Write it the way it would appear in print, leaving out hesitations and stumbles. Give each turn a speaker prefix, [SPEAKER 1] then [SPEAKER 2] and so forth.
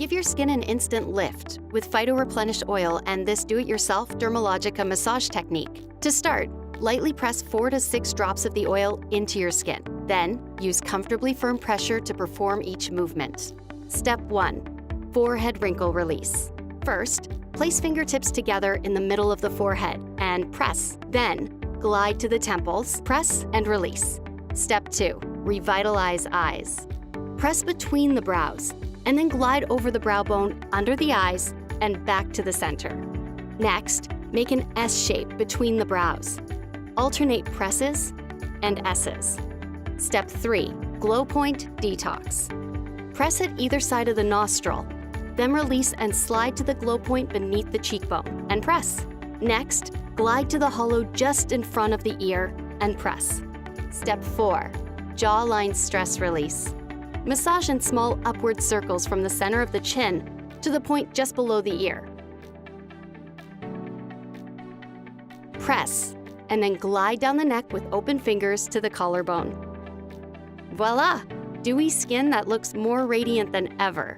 [SPEAKER 1] Give your skin an instant lift with Phyto Replenish oil and this do-it-yourself Dermalogica massage technique. To start, lightly press 4 to 6 drops of the oil into your skin. Then, use comfortably firm pressure to perform each movement. Step 1. Forehead wrinkle release. First, place fingertips together in the middle of the forehead and press. Then, glide to the temples, press and release. Step 2. Revitalize eyes. Press between the brows and then glide over the brow bone under the eyes and back to the center. Next, make an S shape between the brows. Alternate presses and S's. Step 3. Glow Point Detox. Press at either side of the nostril, then release and slide to the glow point beneath the cheekbone and press. Next, glide to the hollow just in front of the ear and press. Step 4. Jawline stress release. Massage in small upward circles from the center of the chin to the point just below the ear. Press, and then glide down the neck with open fingers to the collarbone. Voila! Dewy skin that looks more radiant than ever.